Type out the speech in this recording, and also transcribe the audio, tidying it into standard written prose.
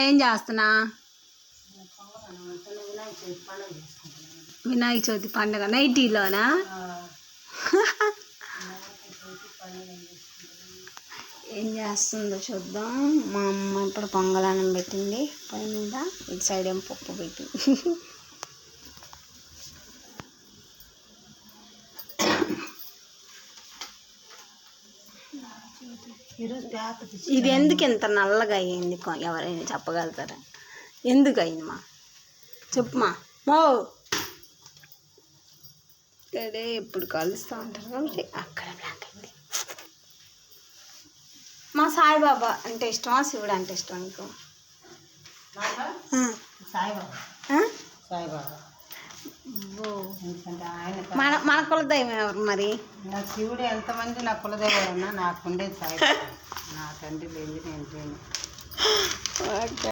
ఏం చేస్తున్నా? వినాయక చవితి పండుగ నైటీలోనా? ఏం చేస్తుందో చూద్దాం. మా అమ్మ ఇప్పుడు పొంగలానం పెట్టింది పై మీద, ఇటు సైడ్ ఏం పప్పు పెట్టింది. ఇది ఎందుకు ఇంత నల్లగా అయ్యింది? ఎవరైనా చెప్పగలుగుతారా ఎందుకు అయింది? మా చెప్పుమా. మో ఇక్కడే ఎప్పుడు కలుస్తూ ఉంటారు కాబట్టి అక్కడ బ్లాక్ అయింది. మా సాయిబాబా అంటే ఇష్టమా, శివుడు అంటే ఇష్టం నీకు? మన కులదైవం ఎవరు మరి? నా శివుడు ఎంతమంది నా కులదైవం ఉన్నా నాకు ఉండేది సాయిబాబా. నా తండ్రి లేదు, నేను లేను.